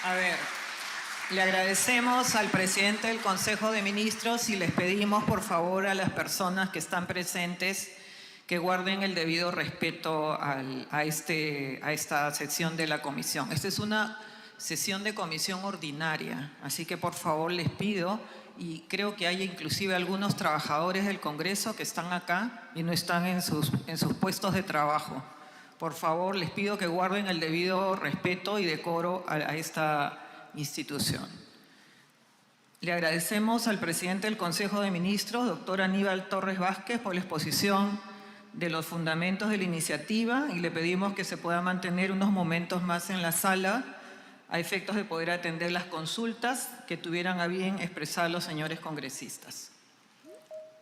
A ver, le agradecemos al presidente del Consejo de Ministros y les pedimos, por favor, a las personas que están presentes que guarden el debido respeto a esta sesión de la comisión. Esta es una sesión de comisión ordinaria, así que por favor les pido, y creo que hay inclusive algunos trabajadores del Congreso que están acá y no están en sus puestos de trabajo. Por favor, les pido que guarden el debido respeto y decoro a esta institución. Le agradecemos al presidente del Consejo de Ministros, doctor Aníbal Torres Vázquez, por la exposición de los fundamentos de la iniciativa y le pedimos que se pueda mantener unos momentos más en la sala a efectos de poder atender las consultas que tuvieran a bien expresar los señores congresistas.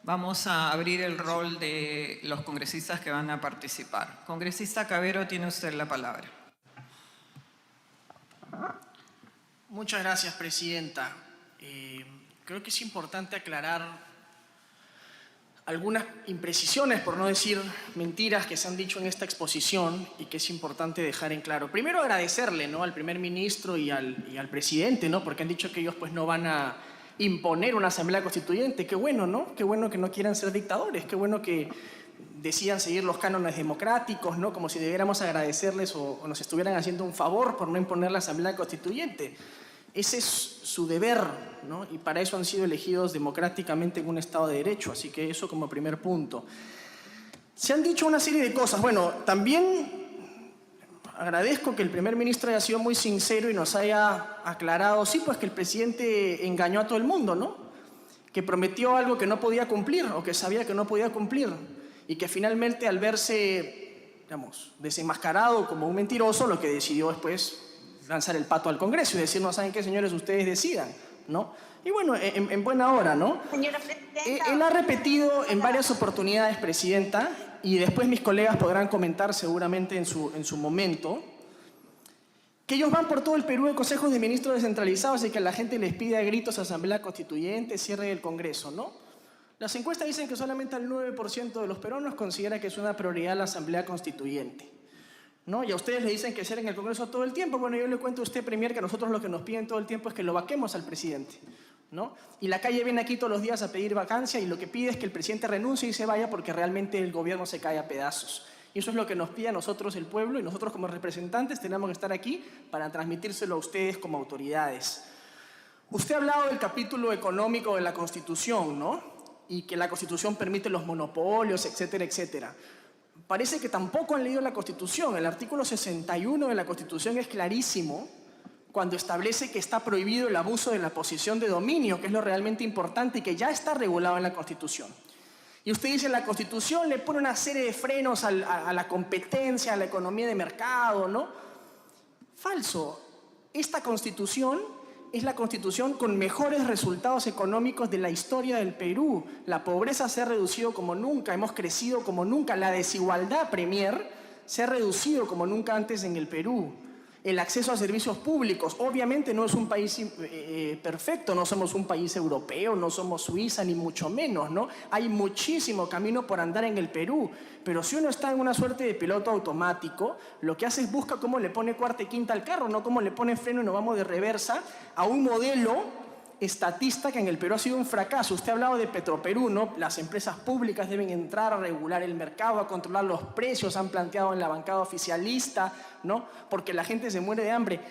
Vamos a abrir el rol de los congresistas que van a participar. Congresista Cavero, tiene usted la palabra. Muchas gracias, presidenta. Creo que es importante aclarar algunas imprecisiones, por no decir mentiras, que se han dicho en esta exposición y que es importante dejar en claro. Primero, agradecerle, ¿no?, al primer ministro y al presidente, ¿no?, porque han dicho que ellos pues, no van a imponer una asamblea constituyente. Qué bueno, ¿no? Qué bueno que no quieran ser dictadores, qué bueno que decidan seguir los cánones democráticos, ¿no?, como si debiéramos agradecerles o nos estuvieran haciendo un favor por no imponer la asamblea constituyente. Ese es su deber, ¿no?, y para eso han sido elegidos democráticamente en un Estado de Derecho, así que eso como primer punto. Se han dicho una serie de cosas. Bueno, también agradezco que el primer ministro haya sido muy sincero y nos haya aclarado, sí, pues que el presidente engañó a todo el mundo, ¿no?, que prometió algo que no podía cumplir o que sabía que no podía cumplir y que finalmente al verse, digamos, desenmascarado como un mentiroso, lo que decidió después lanzar el pato al Congreso y decir, no saben qué, señores, ustedes decidan, ¿no? Y bueno, en buena hora, ¿no? Señora presidenta. Él ha repetido en varias oportunidades, presidenta, y después mis colegas podrán comentar seguramente en su momento, que ellos van por todo el Perú de consejos de ministros descentralizados y que la gente les pide a gritos asamblea constituyente, cierre del Congreso, ¿no? Las encuestas dicen que solamente el 9% de los peruanos considera que es una prioridad la asamblea constituyente, ¿no? Y a ustedes le dicen que cierren el Congreso todo el tiempo. Bueno, yo le cuento a usted, Premier, que a nosotros lo que nos piden todo el tiempo es que lo vaquemos al presidente, ¿no? Y la calle viene aquí todos los días a pedir vacancia y lo que pide es que el presidente renuncie y se vaya porque realmente el gobierno se cae a pedazos. Y eso es lo que nos pide a nosotros el pueblo y nosotros como representantes tenemos que estar aquí para transmitírselo a ustedes como autoridades. Usted ha hablado del capítulo económico de la Constitución, ¿no? Y que la Constitución permite los monopolios, etcétera, etcétera. Parece que tampoco han leído la Constitución. El artículo 61 de la Constitución es clarísimo cuando establece que está prohibido el abuso de la posición de dominio, que es lo realmente importante y que ya está regulado en la Constitución. Y usted dice, la Constitución le pone una serie de frenos a la competencia, a la economía de mercado, ¿no? Falso. Esta Constitución es la Constitución con mejores resultados económicos de la historia del Perú. La pobreza se ha reducido como nunca, hemos crecido como nunca. La desigualdad, Premier, se ha reducido como nunca antes en el Perú. El acceso a servicios públicos, obviamente no es un país perfecto, no somos un país europeo, no somos Suiza, ni mucho menos, ¿no? Hay muchísimo camino por andar en el Perú, pero si uno está en una suerte de piloto automático, lo que hace es busca cómo le pone cuarta y quinta al carro, no cómo le pone freno y nos vamos de reversa a un modelo estatista que en el Perú ha sido un fracaso. Usted ha hablado de Petroperú, ¿no? Las empresas públicas deben entrar a regular el mercado, a controlar los precios, han planteado en la bancada oficialista, ¿no? Porque la gente se muere de hambre.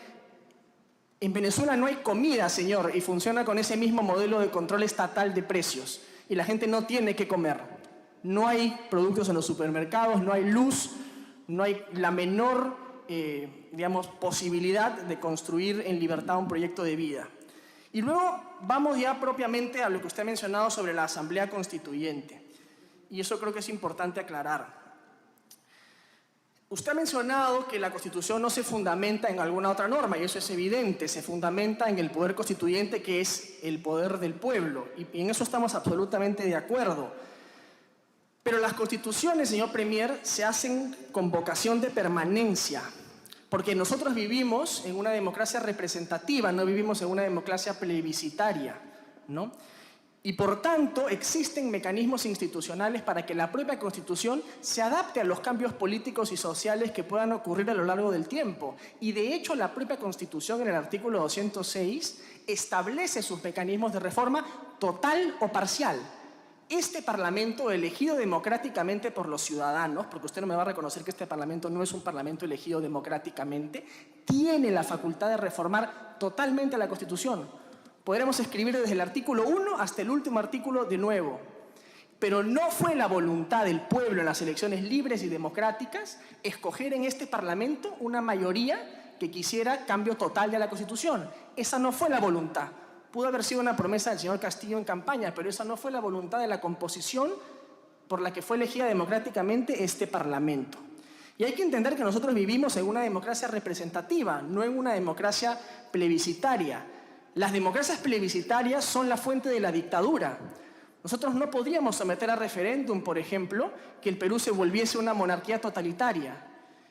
En Venezuela no hay comida, señor, y funciona con ese mismo modelo de control estatal de precios. Y la gente no tiene que comer. No hay productos en los supermercados, no hay luz, no hay la menor, digamos, posibilidad de construir en libertad un proyecto de vida. Y luego vamos ya propiamente a lo que usted ha mencionado sobre la Asamblea Constituyente. Y eso creo que es importante aclarar. Usted ha mencionado que la Constitución no se fundamenta en alguna otra norma, y eso es evidente, se fundamenta en el poder constituyente, que es el poder del pueblo, y en eso estamos absolutamente de acuerdo. Pero las constituciones, señor Premier, se hacen con vocación de permanencia, porque nosotros vivimos en una democracia representativa, no vivimos en una democracia plebiscitaria, ¿no? Y por tanto, existen mecanismos institucionales para que la propia Constitución se adapte a los cambios políticos y sociales que puedan ocurrir a lo largo del tiempo. Y de hecho, la propia Constitución, en el artículo 206, establece sus mecanismos de reforma total o parcial. Este Parlamento, elegido democráticamente por los ciudadanos, porque usted no me va a reconocer que este Parlamento no es un Parlamento elegido democráticamente, tiene la facultad de reformar totalmente la Constitución. Podremos escribir desde el artículo 1 hasta el último artículo de nuevo. Pero no fue la voluntad del pueblo en las elecciones libres y democráticas escoger en este Parlamento una mayoría que quisiera cambio total de la Constitución. Esa no fue la voluntad. Pudo haber sido una promesa del señor Castillo en campaña, pero esa no fue la voluntad de la composición por la que fue elegida democráticamente este Parlamento. Y hay que entender que nosotros vivimos en una democracia representativa, no en una democracia plebiscitaria. Las democracias plebiscitarias son la fuente de la dictadura. Nosotros no podríamos someter a referéndum, por ejemplo, que el Perú se volviese una monarquía totalitaria.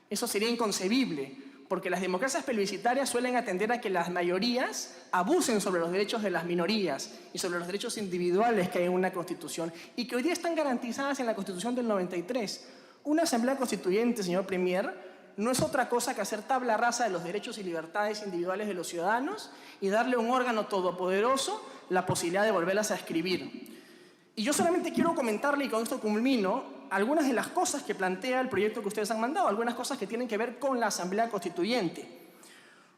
Eso sería inconcebible, porque las democracias plebiscitarias suelen atender a que las mayorías abusen sobre los derechos de las minorías y sobre los derechos individuales que hay en una Constitución y que hoy día están garantizadas en la Constitución del 93. Una asamblea constituyente, señor Premier, no es otra cosa que hacer tabla rasa de los derechos y libertades individuales de los ciudadanos y darle a un órgano todopoderoso la posibilidad de volverlas a escribir. Y yo solamente quiero comentarle, y con esto culmino, algunas de las cosas que plantea el proyecto que ustedes han mandado, algunas cosas que tienen que ver con la Asamblea Constituyente.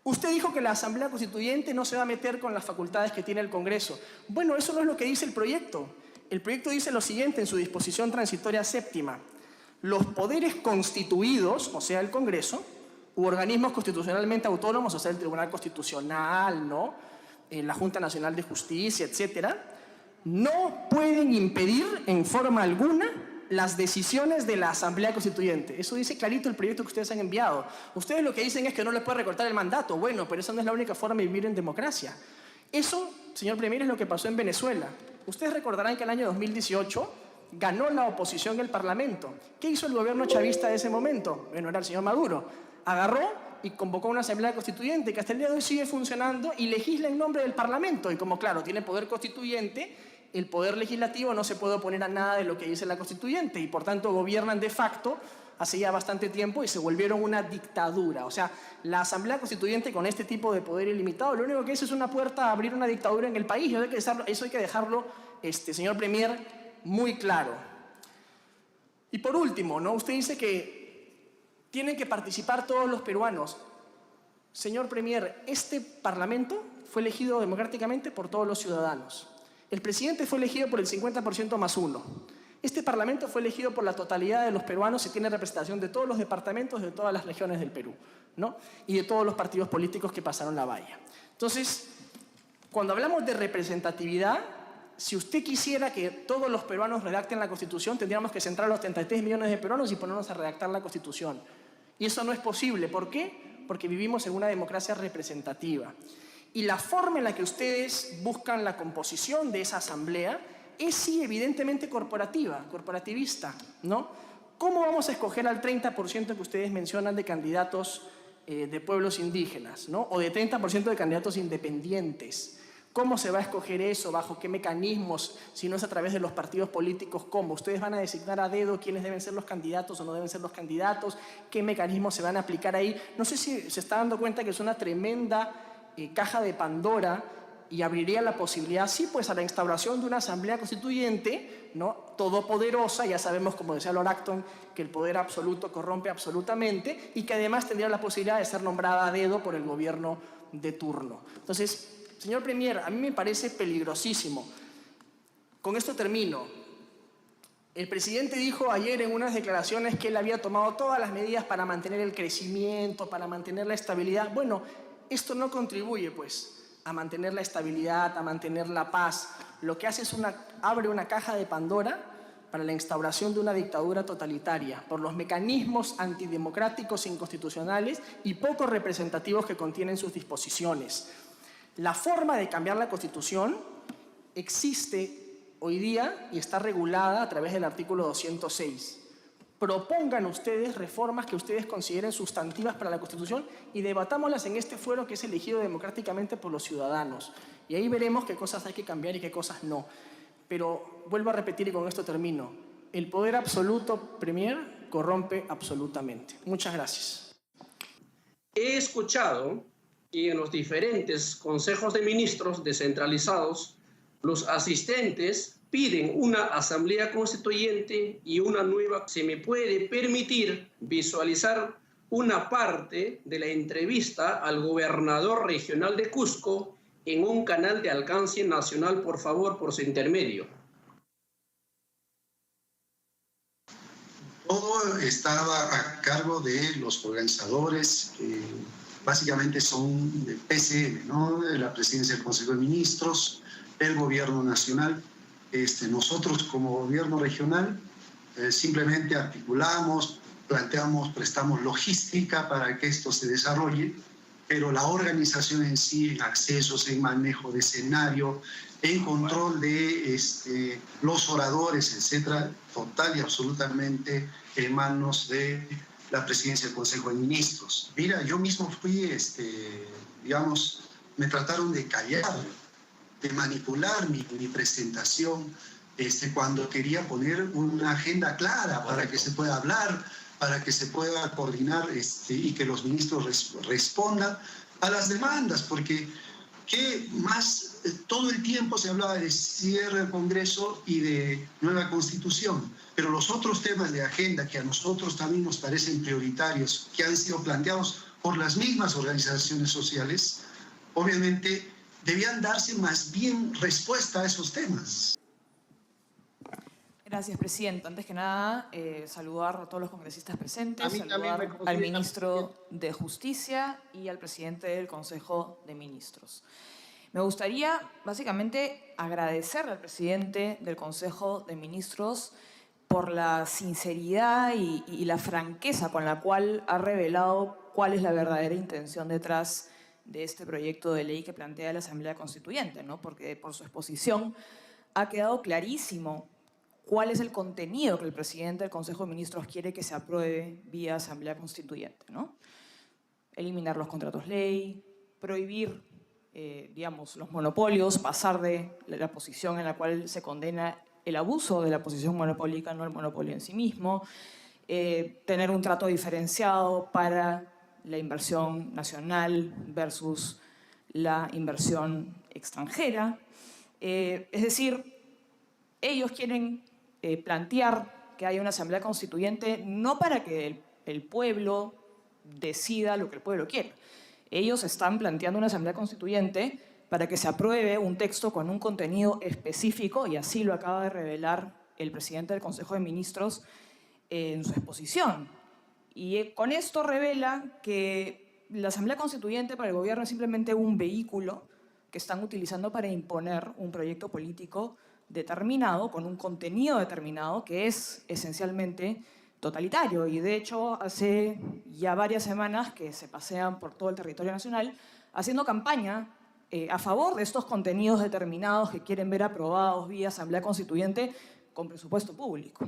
Usted dijo que la Asamblea Constituyente no se va a meter con las facultades que tiene el Congreso. Bueno, eso no es lo que dice el proyecto. El proyecto dice lo siguiente en su disposición transitoria séptima. Los poderes constituidos, o sea, el Congreso, u organismos constitucionalmente autónomos, o sea, el Tribunal Constitucional, ¿no? La Junta Nacional de Justicia, etcétera, no pueden impedir en forma alguna las decisiones de la Asamblea Constituyente. Eso dice clarito el proyecto que ustedes han enviado. Ustedes lo que dicen es que no les puede recortar el mandato. Bueno, pero esa no es la única forma de vivir en democracia. Eso, señor Premier, es lo que pasó en Venezuela. Ustedes recordarán que el año 2018 ganó la oposición el Parlamento. ¿Qué hizo el gobierno chavista de ese momento? Bueno, era el señor Maduro. Agarró y convocó una Asamblea Constituyente que hasta el día de hoy sigue funcionando y legisla en nombre del Parlamento. Y como, claro, tiene poder constituyente, el poder legislativo no se puede oponer a nada de lo que dice la Constituyente y, por tanto, gobiernan de facto hace ya bastante tiempo y se volvieron una dictadura. O sea, la Asamblea Constituyente con este tipo de poder ilimitado, lo único que es una puerta a abrir una dictadura en el país. Eso hay que dejarlo, señor Premier, muy claro. Y por último, ¿no? Usted dice que tienen que participar todos los peruanos. Señor Premier, este Parlamento fue elegido democráticamente por todos los ciudadanos. El presidente fue elegido por el 50% más 1. Este Parlamento fue elegido por la totalidad de los peruanos y tiene representación de todos los departamentos, de todas las regiones del Perú, ¿no? Y de todos los partidos políticos que pasaron la valla. Entonces, cuando hablamos de representatividad, si usted quisiera que todos los peruanos redacten la Constitución, tendríamos que centrar a los 33 millones de peruanos y ponernos a redactar la Constitución. Y eso no es posible. ¿Por qué? Porque vivimos en una democracia representativa. Y la forma en la que ustedes buscan la composición de esa asamblea es, sí, evidentemente corporativista, ¿no? ¿Cómo vamos a escoger al 30% que ustedes mencionan de candidatos de pueblos indígenas, ¿no? O de 30% de candidatos independientes? ¿Cómo se va a escoger eso? ¿Bajo qué mecanismos? Si no es a través de los partidos políticos, ¿cómo? ¿Ustedes van a designar a dedo quiénes deben ser los candidatos o no deben ser los candidatos? ¿Qué mecanismos se van a aplicar ahí? No sé si se está dando cuenta que es una tremenda caja de Pandora y abriría la posibilidad, sí, pues a la instauración de una asamblea constituyente, ¿no? Todopoderosa. Ya sabemos, como decía Lord Acton, que el poder absoluto corrompe absolutamente y que además tendría la posibilidad de ser nombrada a dedo por el gobierno de turno. Entonces, señor Premier, a mí me parece peligrosísimo. Con esto termino. El presidente dijo ayer en unas declaraciones que él había tomado todas las medidas para mantener el crecimiento, para mantener la estabilidad. Bueno, esto no contribuye, pues, a mantener la estabilidad, a mantener la paz. Lo que hace es abre una caja de Pandora para la instauración de una dictadura totalitaria, por los mecanismos antidemocráticos, inconstitucionales y poco representativos que contienen sus disposiciones. La forma de cambiar la Constitución existe hoy día y está regulada a través del artículo 206. Propongan ustedes reformas que ustedes consideren sustantivas para la Constitución y debatámoslas en este foro que es elegido democráticamente por los ciudadanos. Y ahí veremos qué cosas hay que cambiar y qué cosas no. Pero vuelvo a repetir y con esto termino. El poder absoluto, Premier, corrompe absolutamente. Muchas gracias. He escuchado que en los diferentes consejos de ministros descentralizados, los asistentes piden una asamblea constituyente y una nueva. ¿Se me puede permitir visualizar una parte de la entrevista al gobernador regional de Cusco en un canal de alcance nacional, por favor, por su intermedio? Todo estaba a cargo de los organizadores, que básicamente son de PCM, ¿no? De la Presidencia del Consejo de Ministros, el Gobierno Nacional. Nosotros como Gobierno Regional simplemente articulamos, planteamos, prestamos logística para que esto se desarrolle, pero la organización en sí, en accesos, en manejo de escenario, en control de los oradores, etcétera, total y absolutamente en manos de la Presidencia del Consejo de Ministros. Mira, yo mismo fui, digamos, me trataron de callar, de manipular mi presentación cuando quería poner una agenda clara para que se pueda hablar, para que se pueda coordinar y que los ministros respondan a las demandas, porque ¿qué más? Todo el tiempo se hablaba de cierre del Congreso y de nueva Constitución, pero los otros temas de agenda que a nosotros también nos parecen prioritarios, que han sido planteados por las mismas organizaciones sociales, obviamente debían darse más bien respuesta a esos temas. Gracias, Presidenta. Antes que nada, saludar a todos los congresistas presentes, saludar al Ministro de Justicia y al Presidente del Consejo de Ministros. Me gustaría, básicamente, agradecerle al Presidente del Consejo de Ministros por la sinceridad y la franqueza con la cual ha revelado cuál es la verdadera intención detrás de este proyecto de ley que plantea la Asamblea Constituyente, ¿no? Porque por su exposición ha quedado clarísimo cuál es el contenido que el Presidente del Consejo de Ministros quiere que se apruebe vía Asamblea Constituyente, ¿no? Eliminar los contratos ley, prohibir digamos, los monopolios, pasar de la posición en la cual se condena el abuso de la posición monopólica, no el monopolio en sí mismo, tener un trato diferenciado para la inversión nacional versus la inversión extranjera. Es decir, ellos quieren plantear que haya una asamblea constituyente no para que el pueblo decida lo que el pueblo quiere. Ellos están planteando una asamblea constituyente para que se apruebe un texto con un contenido específico, y así lo acaba de revelar el presidente del Consejo de Ministros en su exposición. Y con esto revela que la asamblea constituyente para el gobierno es simplemente un vehículo que están utilizando para imponer un proyecto político determinado, con un contenido determinado, que es esencialmente totalitario. Y de hecho, hace ya varias semanas que se pasean por todo el territorio nacional haciendo campaña a favor de estos contenidos determinados que quieren ver aprobados vía Asamblea Constituyente con presupuesto público.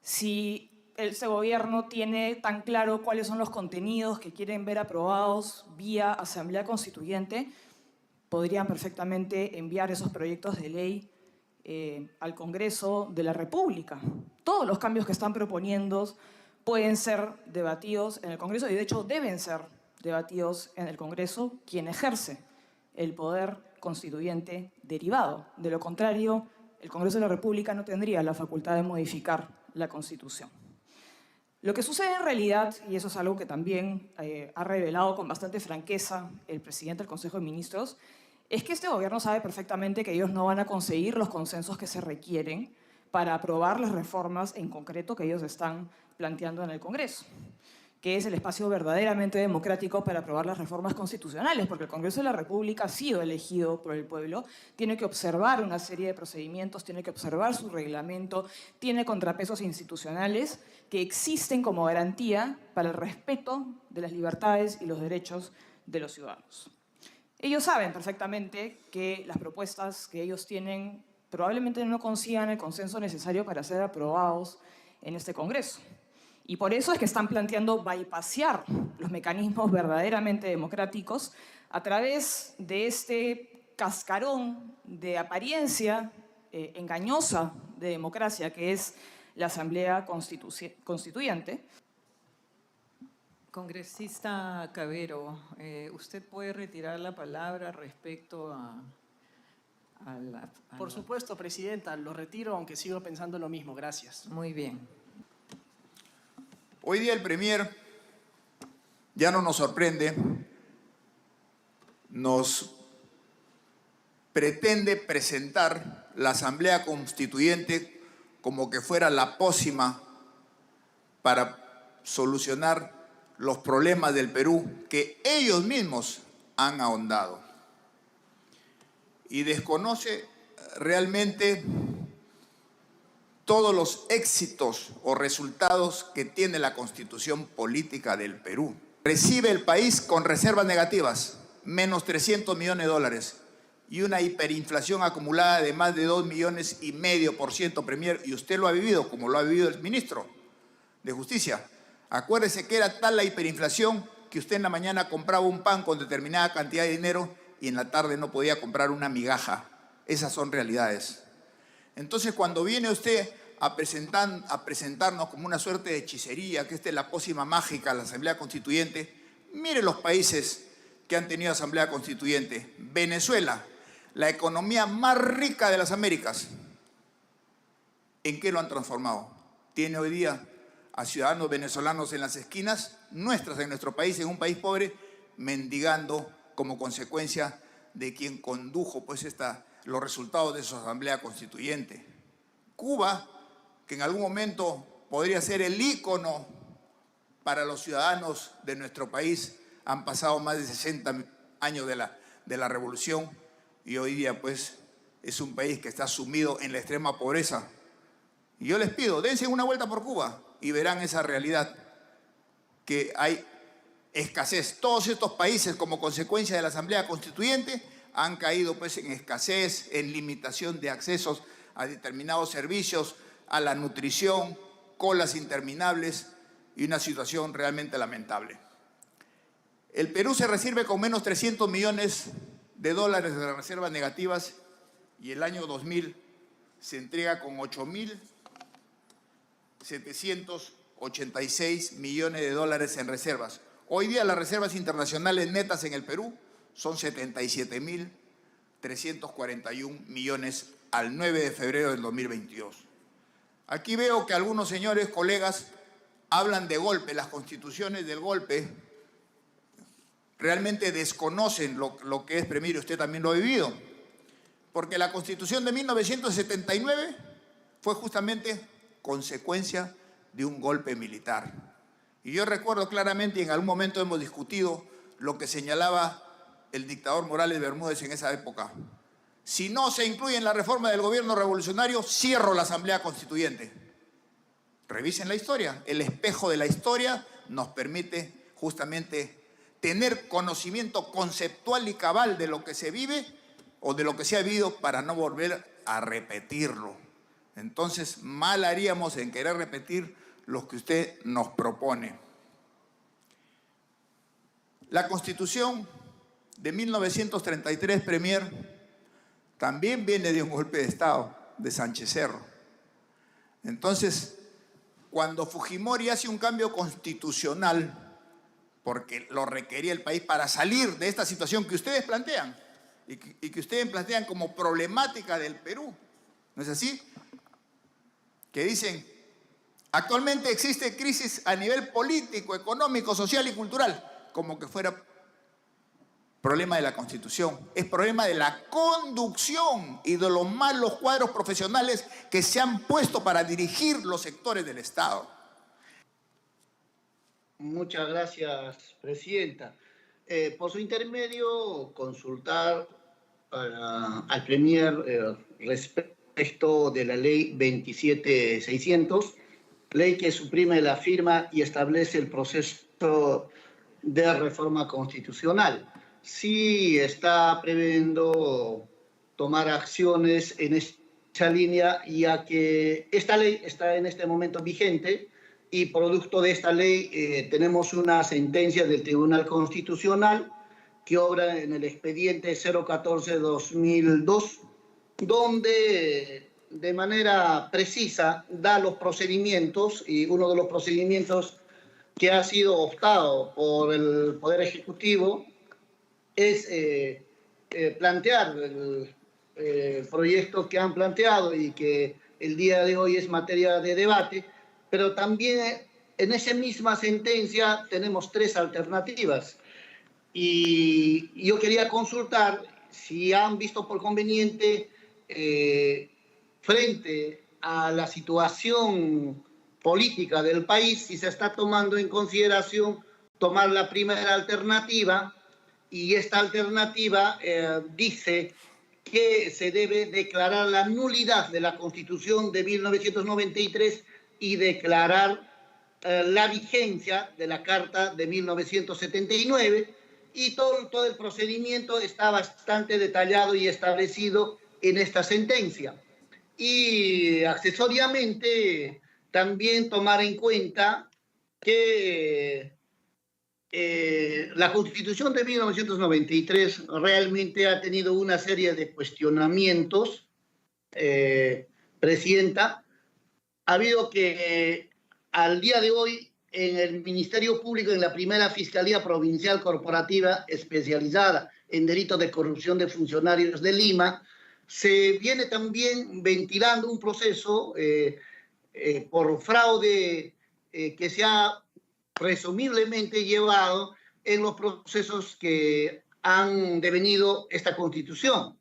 Si este gobierno tiene tan claro cuáles son los contenidos que quieren ver aprobados vía Asamblea Constituyente, podrían perfectamente enviar esos proyectos de ley al Congreso de la República. Todos los cambios que están proponiendo pueden ser debatidos en el Congreso y de hecho deben ser debatidos en el Congreso, quien ejerce el poder constituyente derivado. De lo contrario, el Congreso de la República no tendría la facultad de modificar la Constitución. Lo que sucede en realidad, y eso es algo que también ha revelado con bastante franqueza el presidente del Consejo de Ministros, es que este gobierno sabe perfectamente que ellos no van a conseguir los consensos que se requieren para aprobar las reformas en concreto que ellos están planteando en el Congreso, que es el espacio verdaderamente democrático para aprobar las reformas constitucionales, porque el Congreso de la República ha sido elegido por el pueblo, tiene que observar una serie de procedimientos, tiene que observar su reglamento, tiene contrapesos institucionales que existen como garantía para el respeto de las libertades y los derechos de los ciudadanos. Ellos saben perfectamente que las propuestas que ellos tienen probablemente no consigan el consenso necesario para ser aprobados en este Congreso. Y por eso es que están planteando bypassear los mecanismos verdaderamente democráticos a través de este cascarón de apariencia engañosa de democracia que es la Asamblea Constituyente. Congresista Cabero, ¿usted puede retirar la palabra respecto a Por supuesto, Presidenta, lo retiro, aunque sigo pensando lo mismo. Gracias. Muy bien. Hoy día el Premier ya no nos sorprende, nos pretende presentar la Asamblea Constituyente como que fuera la pócima para solucionar los problemas del Perú que ellos mismos han ahondado. Y desconoce realmente todos los éxitos o resultados que tiene la Constitución política del Perú. Recibe el país con reservas negativas, menos 300 millones de dólares, y una hiperinflación acumulada de más de 2,5 millones, Premier, y usted lo ha vivido, como lo ha vivido el ministro de Justicia. Acuérdese que era tal la hiperinflación que usted en la mañana compraba un pan con determinada cantidad de dinero y en la tarde no podía comprar una migaja. Esas son realidades. Entonces, cuando viene usted a presentarnos como una suerte de hechicería, que esta es la pócima mágica, la Asamblea Constituyente, mire los países que han tenido Asamblea Constituyente. Venezuela, la economía más rica de las Américas. ¿En qué lo han transformado? Tiene hoy día a ciudadanos venezolanos en las esquinas nuestras, en nuestro país, en un país pobre, mendigando como consecuencia de quien condujo pues los resultados de su Asamblea Constituyente. Cuba, que en algún momento podría ser el ícono para los ciudadanos de nuestro país, han pasado más de 60 años de la revolución y hoy día pues es un país que está sumido en la extrema pobreza. Y yo les pido, dense una vuelta por Cuba y verán esa realidad, que hay escasez. Todos estos países, como consecuencia de la Asamblea Constituyente, han caído pues en escasez, en limitación de accesos a determinados servicios, a la nutrición, colas interminables y una situación realmente lamentable. El Perú se recibe con menos 300 millones de dólares de reservas negativas y el año 2000 se entrega con 8.786 millones de dólares en reservas. Hoy día las reservas internacionales netas en el Perú son 77.341 millones al 9 de febrero del 2022. Aquí veo que algunos señores, colegas, hablan de golpe. Las constituciones del golpe realmente desconocen lo que es, Premier, usted también lo ha vivido. Porque la Constitución de 1979 fue justamente consecuencia de un golpe militar. Y yo recuerdo claramente, y en algún momento hemos discutido lo que señalaba el dictador Morales Bermúdez en esa época. Si no se incluye en la reforma del gobierno revolucionario, cierro la Asamblea Constituyente. Revisen la historia. El espejo de la historia nos permite justamente tener conocimiento conceptual y cabal de lo que se vive o de lo que se ha vivido para no volver a repetirlo. Entonces, mal haríamos en querer repetir lo que usted nos propone. La Constitución de 1933, Premier, también viene de un golpe de Estado, de Sánchez Cerro. Entonces, cuando Fujimori hace un cambio constitucional, porque lo requería el país para salir de esta situación que ustedes plantean, y que ustedes plantean como problemática del Perú, ¿no es así? Que dicen, actualmente existe crisis a nivel político, económico, social y cultural, como que fuera problema de la Constitución. Es problema de la conducción y de los malos cuadros profesionales que se han puesto para dirigir los sectores del Estado. Muchas gracias, Presidenta. Por su intermedio, consultar al Premier respecto de la Ley 27600, ley que suprime la firma y establece el proceso de reforma constitucional. Sí está previendo tomar acciones en esa línea, ya que esta ley está en este momento vigente y producto de esta ley tenemos una sentencia del Tribunal Constitucional que obra en el expediente 014-2002, donde de manera precisa da los procedimientos, y uno de los procedimientos que ha sido optado por el Poder Ejecutivo es plantear el proyecto que han planteado y que el día de hoy es materia de debate, pero también en esa misma sentencia tenemos 3 alternativas. Y yo quería consultar si han visto por conveniente, frente a la situación política del país, si se está tomando en consideración tomar la primera alternativa, y esta alternativa dice que se debe declarar la nulidad de la Constitución de 1993 y declarar la vigencia de la Carta de 1979, y todo el procedimiento está bastante detallado y establecido en esta sentencia. Y accesoriamente también tomar en cuenta que la Constitución de 1993 realmente ha tenido una serie de cuestionamientos, Presidenta. Ha habido que al día de hoy en el Ministerio Público, en la primera Fiscalía Provincial Corporativa especializada en delitos de corrupción de funcionarios de Lima, se viene también ventilando un proceso por fraude que se ha presumiblemente llevado en los procesos que han devenido esta Constitución.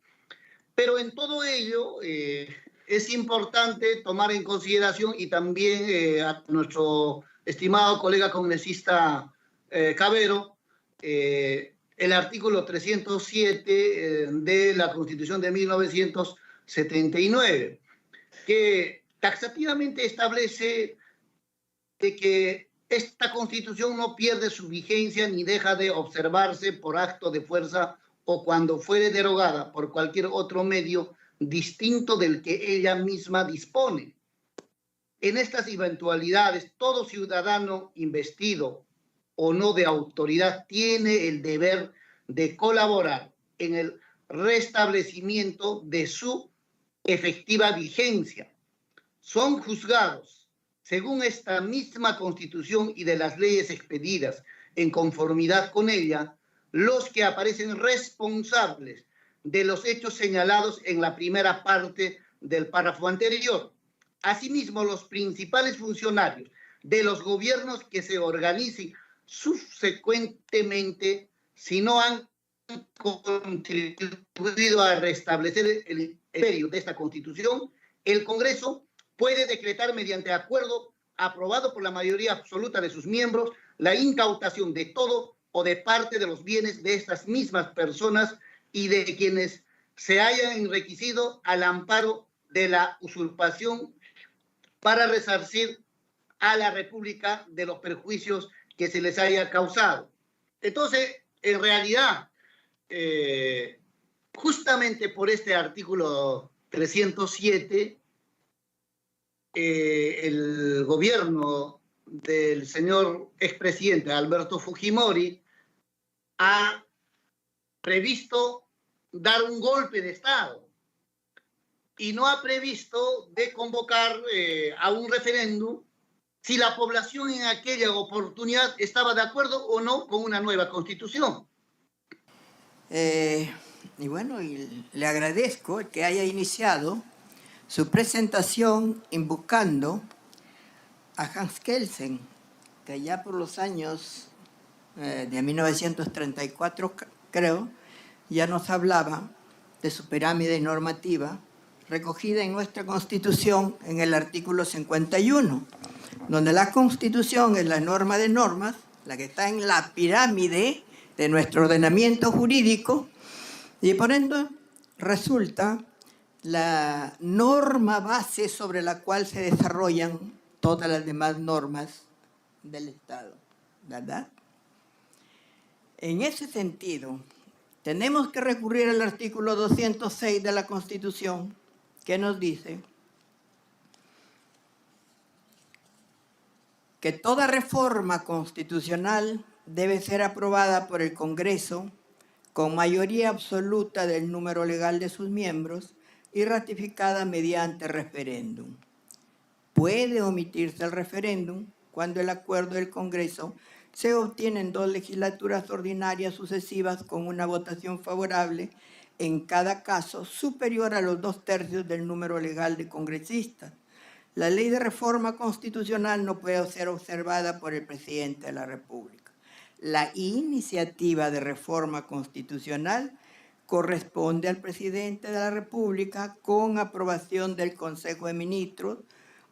Pero en todo ello es importante tomar en consideración, y también a nuestro estimado colega congresista Cabero, el artículo 307 de la Constitución de 1979, que taxativamente establece de que esta Constitución no pierde su vigencia ni deja de observarse por acto de fuerza o cuando fuere derogada por cualquier otro medio distinto del que ella misma dispone. En estas eventualidades, todo ciudadano investido o no de autoridad tiene el deber de colaborar en el restablecimiento de su efectiva vigencia. Son juzgados según esta misma Constitución y de las leyes expedidas en conformidad con ella, los que aparecen responsables de los hechos señalados en la primera parte del párrafo anterior. Asimismo, los principales funcionarios de los gobiernos que se organicen subsecuentemente, si no han contribuido a restablecer el imperio de esta Constitución, el Congreso puede decretar mediante acuerdo aprobado por la mayoría absoluta de sus miembros la incautación de todo o de parte de los bienes de estas mismas personas y de quienes se hayan enriquecido al amparo de la usurpación para resarcir a la República de los perjuicios que se les haya causado. Entonces, en realidad, justamente por este artículo 307, el gobierno del señor expresidente Alberto Fujimori ha previsto dar un golpe de Estado y no ha previsto de convocar a un referéndum si la población en aquella oportunidad estaba de acuerdo o no con una nueva constitución. Y bueno, le agradezco que haya iniciado su presentación invocando a Hans Kelsen, que ya por los años de 1934, creo, ya nos hablaba de su pirámide normativa recogida en nuestra Constitución en el artículo 51, donde la Constitución es la norma de normas, la que está en la pirámide de nuestro ordenamiento jurídico, y por ende resulta la norma base sobre la cual se desarrollan todas las demás normas del Estado, ¿verdad? En ese sentido, tenemos que recurrir al artículo 206 de la Constitución, que nos dice que toda reforma constitucional debe ser aprobada por el Congreso con mayoría absoluta del número legal de sus miembros, y ratificada mediante referéndum. Puede omitirse el referéndum cuando el acuerdo del Congreso se obtiene en 2 legislaturas ordinarias sucesivas con una votación favorable en cada caso superior a los 2/3 del número legal de congresistas. La ley de reforma constitucional no puede ser observada por el presidente de la República. La iniciativa de reforma constitucional corresponde al presidente de la República con aprobación del Consejo de Ministros,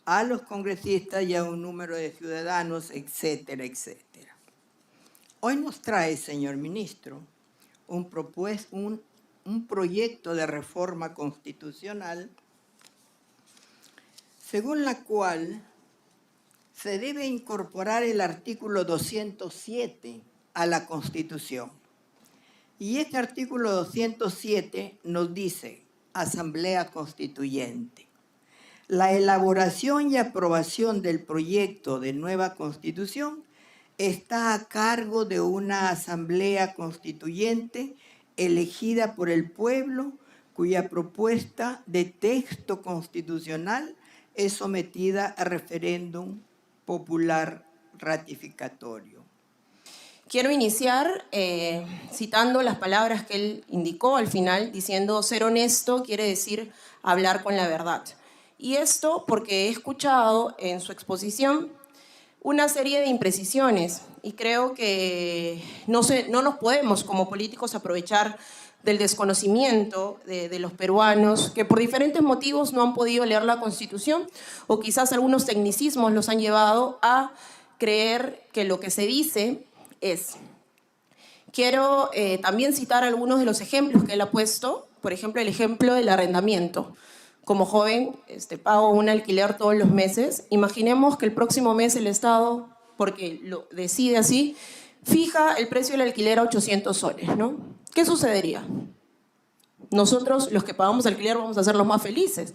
a los congresistas y a un número de ciudadanos, etcétera, etcétera. Hoy nos trae, señor ministro, un proyecto de reforma constitucional según la cual se debe incorporar el artículo 207 a la Constitución. Y este artículo 207 nos dice, Asamblea Constituyente. La elaboración y aprobación del proyecto de nueva Constitución está a cargo de una Asamblea Constituyente elegida por el pueblo, cuya propuesta de texto constitucional es sometida a referéndum popular ratificatorio. Quiero iniciar citando las palabras que él indicó al final, diciendo ser honesto quiere decir hablar con la verdad. Y esto porque he escuchado en su exposición una serie de imprecisiones y creo que no nos podemos como políticos aprovechar del desconocimiento de los peruanos que por diferentes motivos no han podido leer la Constitución o quizás algunos tecnicismos los han llevado a creer que lo que se dice es. Quiero también citar algunos de los ejemplos que él ha puesto, por ejemplo, el ejemplo del arrendamiento. Como joven, pago un alquiler todos los meses. Imaginemos que el próximo mes el Estado, porque lo decide así, fija el precio del alquiler a 800 soles, ¿no? ¿Qué sucedería? Nosotros, los que pagamos alquiler, vamos a ser los más felices.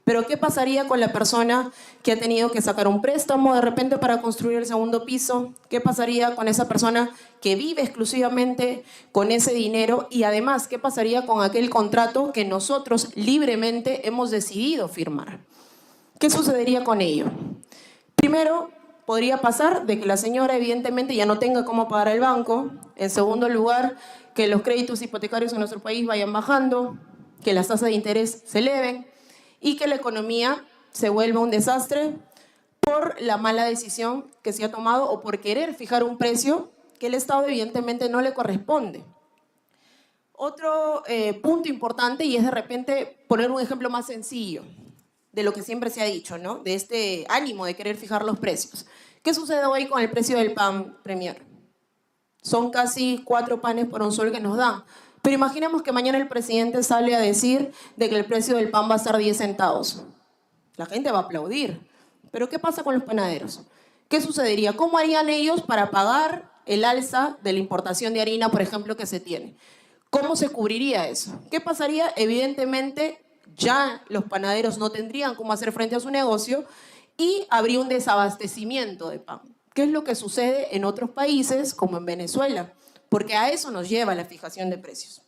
Pero ¿qué pasaría con la persona que ha tenido que sacar un préstamo de repente para construir el segundo piso? ¿Qué pasaría con esa persona que vive exclusivamente con ese dinero? Y además, ¿qué pasaría con aquel contrato que nosotros libremente hemos decidido firmar? ¿Qué sucedería con ello? Primero, podría pasar de que la señora evidentemente ya no tenga cómo pagar el banco. En segundo lugar, que los créditos hipotecarios en nuestro país vayan bajando, que las tasas de interés se eleven y que la economía se vuelva un desastre por la mala decisión que se ha tomado o por querer fijar un precio que el Estado evidentemente no le corresponde. Otro punto importante, y es de repente poner un ejemplo más sencillo de lo que siempre se ha dicho, ¿no? De este ánimo de querer fijar los precios. ¿Qué sucede hoy con el precio del pan, Premier? Son casi 4 panes por un sol que nos dan. Pero imaginemos que mañana el presidente sale a decir de que el precio del pan va a ser 10 centavos. La gente va a aplaudir. Pero ¿qué pasa con los panaderos? ¿Qué sucedería? ¿Cómo harían ellos para pagar el alza de la importación de harina, por ejemplo, que se tiene? ¿Cómo se cubriría eso? ¿Qué pasaría? Evidentemente, ya los panaderos no tendrían cómo hacer frente a su negocio y habría un desabastecimiento de pan. ¿Qué es lo que sucede en otros países, como en Venezuela? Porque a eso nos lleva la fijación de precios.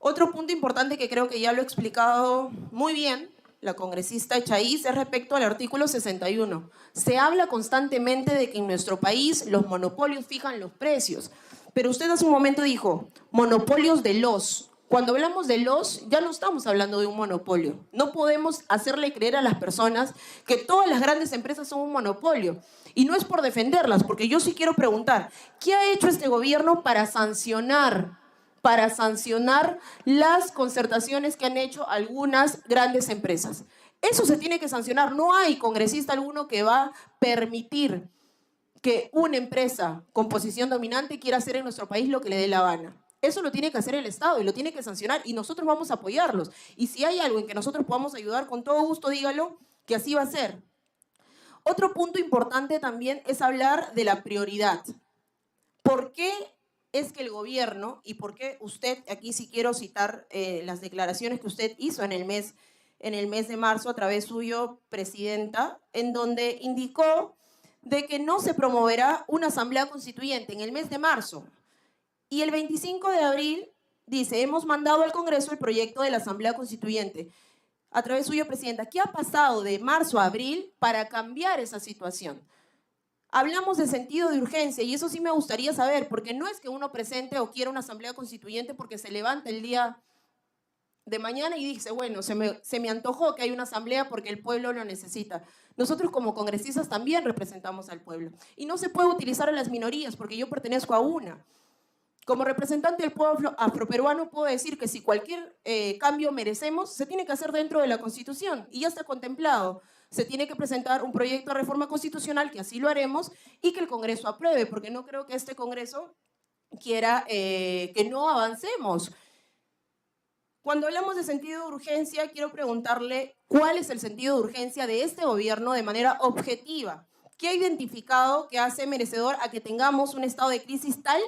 Otro punto importante que creo que ya lo ha explicado muy bien la congresista Echaíz es respecto al artículo 61. Se habla constantemente de que en nuestro país los monopolios fijan los precios, pero usted hace un momento dijo, monopolios de los. Cuando hablamos de los, ya no estamos hablando de un monopolio. No podemos hacerle creer a las personas que todas las grandes empresas son un monopolio. Y no es por defenderlas, porque yo sí quiero preguntar, ¿qué ha hecho este gobierno para sancionar las concertaciones que han hecho algunas grandes empresas? Eso se tiene que sancionar. No hay congresista alguno que va a permitir que una empresa con posición dominante quiera hacer en nuestro país lo que le dé la gana. Eso lo tiene que hacer el Estado y lo tiene que sancionar y nosotros vamos a apoyarlos. Y si hay algo en que nosotros podamos ayudar, con todo gusto dígalo, que así va a ser. Otro punto importante también es hablar de la prioridad. ¿Por qué es que el gobierno, y por qué usted, aquí sí quiero citar las declaraciones que usted hizo en el mes de marzo a través suyo, presidenta, en donde indicó de que no se promoverá una asamblea constituyente en el mes de marzo? Y el 25 de abril dice, hemos mandado al Congreso el proyecto de la Asamblea Constituyente. a través suyo, Presidenta, ¿qué ha pasado de marzo a abril para cambiar esa situación? Hablamos de sentido de urgencia y eso sí me gustaría saber, porque no es que uno presente o quiera una asamblea constituyente porque se levanta el día de mañana y dice, bueno, se me antojó que hay una asamblea porque el pueblo lo necesita. Nosotros como congresistas también representamos al pueblo. Y no se puede utilizar a las minorías porque yo pertenezco a una. Como representante del pueblo afroperuano puedo decir que si cualquier cambio merecemos, se tiene que hacer dentro de la Constitución y ya está contemplado. Se tiene que presentar un proyecto de reforma constitucional, que así lo haremos, y que el Congreso apruebe, porque no creo que este Congreso quiera que no avancemos. Cuando hablamos de sentido de urgencia, quiero preguntarle cuál es el sentido de urgencia de este gobierno de manera objetiva. ¿Qué ha identificado que hace merecedor a que tengamos un estado de crisis tal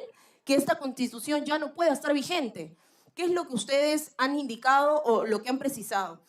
que esta Constitución ya no pueda estar vigente? ¿Qué es lo que ustedes han indicado o lo que han precisado?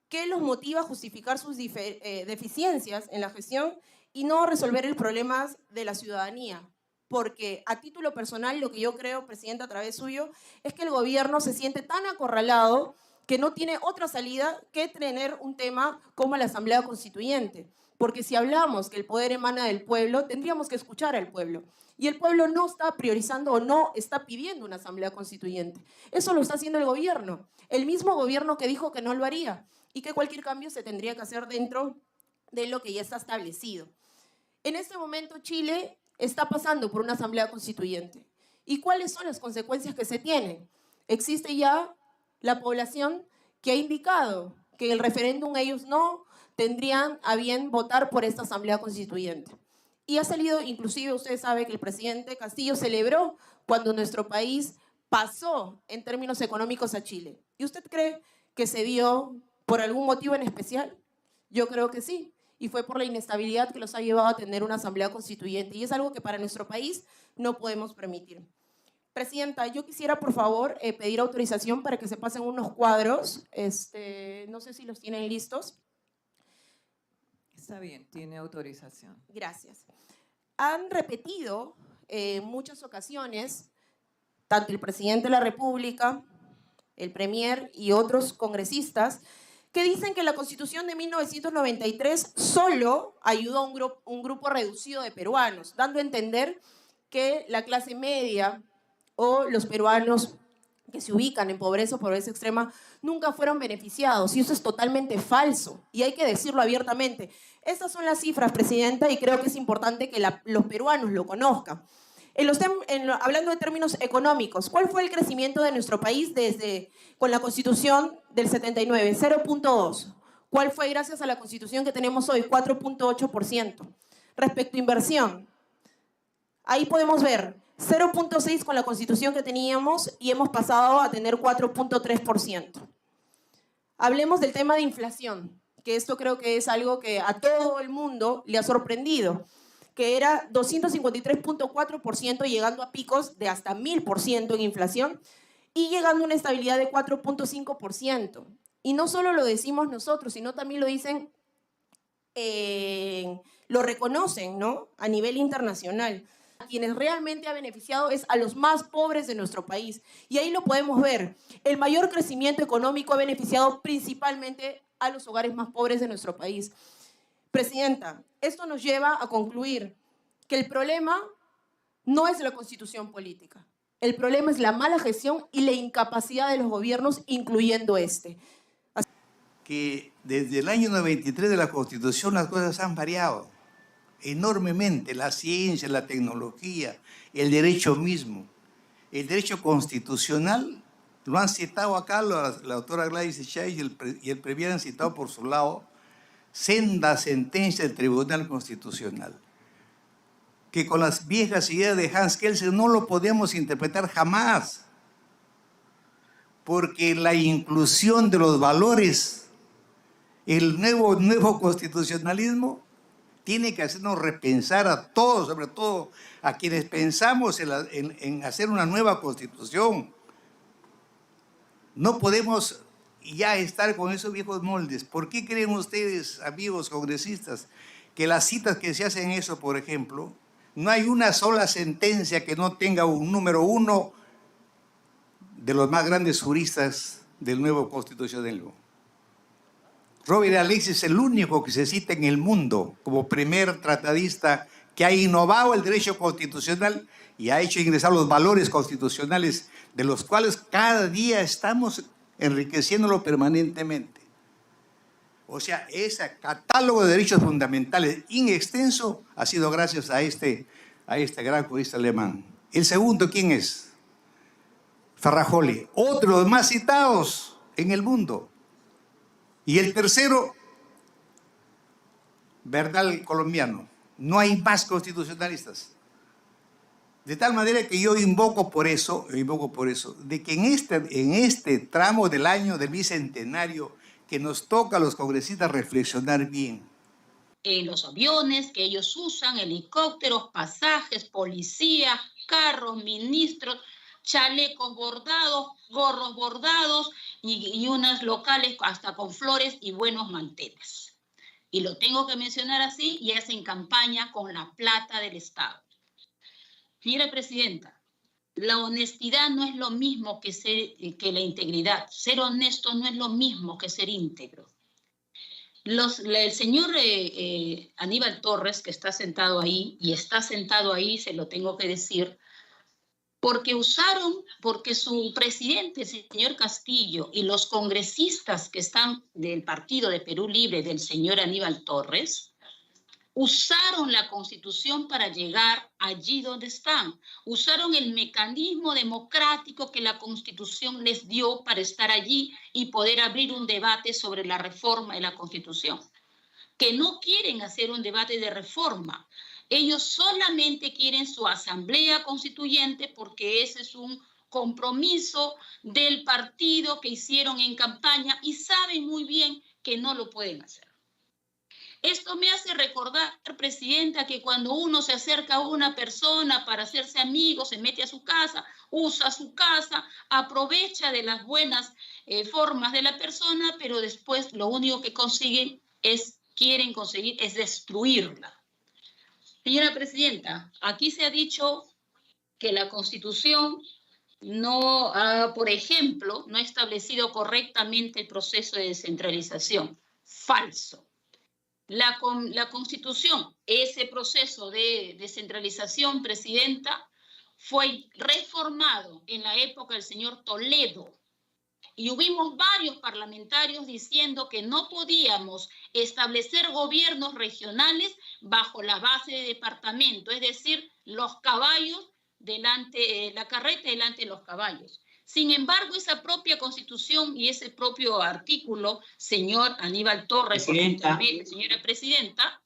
¿Qué los motiva a justificar sus deficiencias en la gestión y no resolver el problema de la ciudadanía? Porque a título personal lo que yo creo, Presidenta, a través suyo, es que el gobierno se siente tan acorralado que no tiene otra salida que tener un tema como la Asamblea Constituyente. Porque si hablamos que el poder emana del pueblo, tendríamos que escuchar al pueblo. Y el pueblo no está priorizando o no está pidiendo una Asamblea Constituyente. Eso lo está haciendo el gobierno. El mismo gobierno que dijo que no lo haría y que cualquier cambio se tendría que hacer dentro de lo que ya está establecido. En este momento Chile está pasando por una asamblea constituyente. ¿Y cuáles son las consecuencias que se tienen? Existe ya la población que ha indicado que en el referéndum ellos no tendrían a bien votar por esta asamblea constituyente. Y ha salido, inclusive usted sabe que el presidente Castillo celebró cuando nuestro país pasó en términos económicos a Chile. ¿Y usted cree que se dio por algún motivo en especial? Yo creo que sí. Y fue por la inestabilidad que los ha llevado a tener una asamblea constituyente. Y es algo que para nuestro país no podemos permitir. Presidenta, yo quisiera, por favor, pedir autorización para que se pasen unos cuadros. No sé si los tienen listos. Está bien, tiene autorización. Gracias. Han repetido en muchas ocasiones, tanto el presidente de la República, el premier y otros congresistas, que dicen que la Constitución de 1993 solo ayudó a un grupo reducido de peruanos, dando a entender que la clase media o los peruanos que se ubican en pobreza o pobreza extrema nunca fueron beneficiados. Y eso es totalmente falso. Y hay que decirlo abiertamente. Estas son las cifras, Presidenta, y creo que es importante que los peruanos lo conozcan. Hablando de términos económicos, ¿cuál fue el crecimiento de nuestro país con la Constitución del 79? 0.2. ¿Cuál fue gracias a la Constitución que tenemos hoy? 4.8%. Respecto a inversión, ahí podemos ver 0.6 con la Constitución que teníamos y hemos pasado a tener 4.3%. Hablemos del tema de inflación, que esto creo que es algo que a todo el mundo le ha sorprendido, que era 253.4%, llegando a picos de hasta 1000% en inflación y llegando a una estabilidad de 4.5%. Y no solo lo decimos nosotros, sino también lo dicen, lo reconocen, ¿no?, a nivel internacional. A quienes realmente ha beneficiado es a los más pobres de nuestro país. Y ahí lo podemos ver. El mayor crecimiento económico ha beneficiado principalmente a los hogares más pobres de nuestro país. Presidenta, esto nos lleva a concluir que el problema no es la constitución política. El problema es la mala gestión y la incapacidad de los gobiernos, incluyendo este. Que desde el año 93 de la Constitución las cosas han variado enormemente. La ciencia, la tecnología, el derecho mismo. El derecho constitucional, lo han citado acá la doctora Gladys Echay y el premier han citado por su lado senda sentencia del Tribunal Constitucional, que con las viejas ideas de Hans Kelsen no lo podemos interpretar jamás, porque la inclusión de los valores, el nuevo constitucionalismo, tiene que hacernos repensar a todos, sobre todo a quienes pensamos en hacer una nueva constitución. No podemos ya estar con esos viejos moldes. ¿Por qué creen ustedes, amigos congresistas, que las citas que se hacen eso, por ejemplo, no hay una sola sentencia que no tenga un número 1 de los más grandes juristas del nuevo constitucionalismo? Robert Alexis es el único que se cita en el mundo como primer tratadista que ha innovado el derecho constitucional y ha hecho ingresar los valores constitucionales de los cuales cada día estamos enriqueciéndolo permanentemente. O sea, ese catálogo de derechos fundamentales inextenso ha sido gracias a este gran jurista alemán. El segundo, ¿quién es? Farrajoli, otro de los más citados en el mundo. Y el tercero, Bernal colombiano. No hay más constitucionalistas. De tal manera que yo invoco por eso, de que en este tramo del año del bicentenario que nos toca a los congresistas reflexionar bien. Los aviones que ellos usan, helicópteros, pasajes, policías, carros, ministros, chalecos bordados, gorros bordados y unas locales hasta con flores y buenos manteles. Y lo tengo que mencionar así, y hacen campaña con la plata del Estado. Señora Presidenta, la honestidad no es lo mismo que la integridad. Ser honesto no es lo mismo que ser íntegro. El señor Aníbal Torres, que está sentado ahí, se lo tengo que decir, porque su presidente, el señor Castillo, y los congresistas que están del Partido de Perú Libre, del señor Aníbal Torres, usaron la Constitución para llegar allí donde están. Usaron el mecanismo democrático que la Constitución les dio para estar allí y poder abrir un debate sobre la reforma de la Constitución. Que no quieren hacer un debate de reforma. Ellos solamente quieren su asamblea constituyente porque ese es un compromiso del partido que hicieron en campaña y saben muy bien que no lo pueden hacer. Esto me hace recordar, Presidenta, que cuando uno se acerca a una persona para hacerse amigo, se mete a su casa, usa su casa, aprovecha de las buenas formas de la persona, pero después lo único que quieren conseguir es destruirla. Señora Presidenta, aquí se ha dicho que la Constitución no, por ejemplo, no ha establecido correctamente el proceso de descentralización. Falso. La Constitución, ese proceso de descentralización, Presidenta, fue reformado en la época del señor Toledo. Y hubimos varios parlamentarios diciendo que no podíamos establecer gobiernos regionales bajo la base de departamento, es decir, los caballos delante, la carreta delante de los caballos. Sin embargo, esa propia Constitución y ese propio artículo, señor Aníbal Torres, señora Presidenta,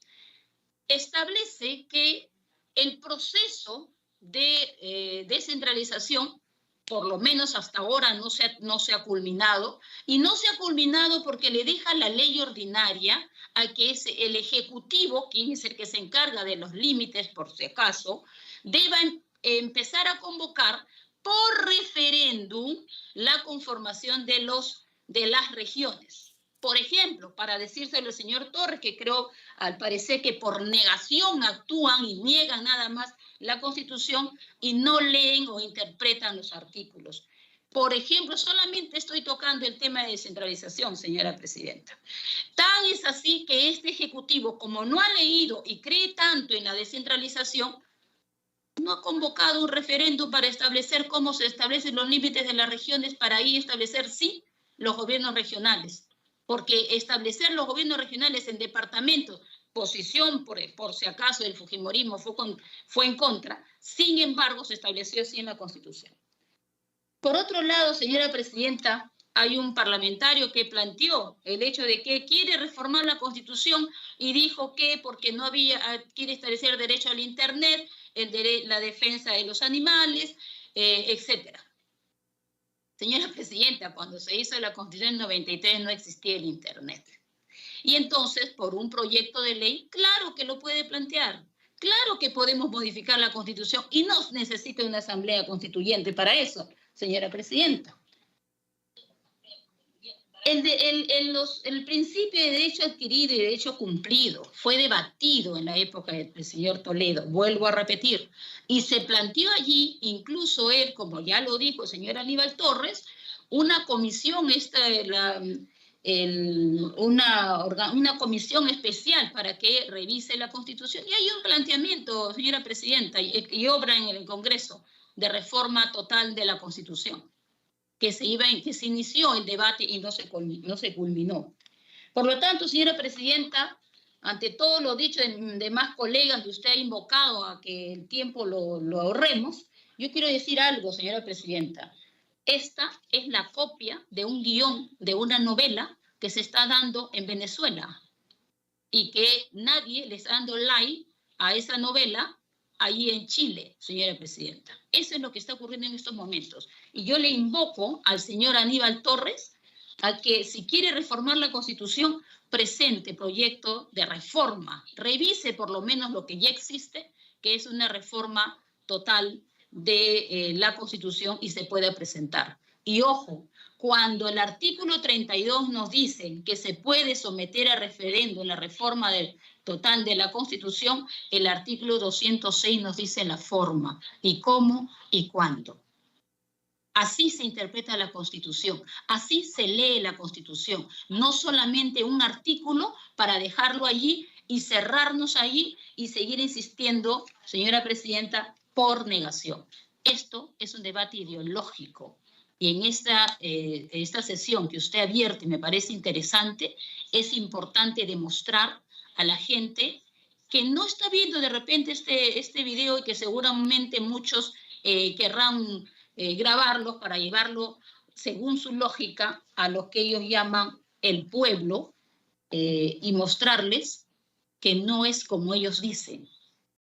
establece que el proceso de descentralización, por lo menos hasta ahora, no se ha culminado, y no se ha culminado porque le deja la ley ordinaria a que es el Ejecutivo, quien es el que se encarga de los límites, por si acaso, deba empezar a convocar por referéndum la conformación de las regiones. Por ejemplo, para decírselo al señor Torres, que creo al parecer que por negación actúan y niegan nada más la Constitución y no leen o interpretan los artículos. Por ejemplo, solamente estoy tocando el tema de descentralización, señora Presidenta. Tan es así que este Ejecutivo, como no ha leído y cree tanto en la descentralización, no ha convocado un referéndum para establecer cómo se establecen los límites de las regiones, para ahí establecer, sí, los gobiernos regionales. Porque establecer los gobiernos regionales en departamentos, posición, por si acaso, del fujimorismo fue en contra. Sin embargo, se estableció así en la Constitución. Por otro lado, señora Presidenta, hay un parlamentario que planteó el hecho de que quiere reformar la Constitución y dijo que porque quiere establecer derecho al Internet, la defensa de los animales, etc. Señora Presidenta, cuando se hizo la Constitución en 93 no existía el Internet. Y entonces, por un proyecto de ley, claro que lo puede plantear. Claro que podemos modificar la Constitución y no necesita una asamblea constituyente para eso, señora Presidenta. El principio de derecho adquirido y derecho cumplido fue debatido en la época del señor Toledo, vuelvo a repetir, y se planteó allí, incluso él, como ya lo dijo el señor Aníbal Torres, una comisión, una comisión especial para que revise la Constitución. Y hay un planteamiento, señora Presidenta, y obra en el Congreso de reforma total de la Constitución, que se inició el debate y no se culminó. Por lo tanto, señora Presidenta, ante todo lo dicho de demás colegas que usted ha invocado a que el tiempo lo ahorremos, yo quiero decir algo, señora Presidenta. Esta es la copia de un guión de una novela que se está dando en Venezuela y que nadie le está dando like a esa novela ahí en Chile, señora Presidenta. Eso es lo que está ocurriendo en estos momentos. Y yo le invoco al señor Aníbal Torres a que, si quiere reformar la Constitución, presente proyecto de reforma, revise por lo menos lo que ya existe, que es una reforma total de la Constitución, y se pueda presentar. Y ojo, cuando el artículo 32 nos dice que se puede someter a referéndum la reforma total de la Constitución, el artículo 206 nos dice la forma, y cómo y cuándo. Así se interpreta la Constitución, así se lee la Constitución, no solamente un artículo para dejarlo allí y cerrarnos allí y seguir insistiendo, señora Presidenta, por negación. Esto es un debate ideológico, y en esta sesión que usted ha abierto, y me parece interesante, es importante demostrar a la gente que no está viendo de repente este video, y que seguramente muchos querrán grabarlo para llevarlo, según su lógica, a lo que ellos llaman el pueblo, y mostrarles que no es como ellos dicen.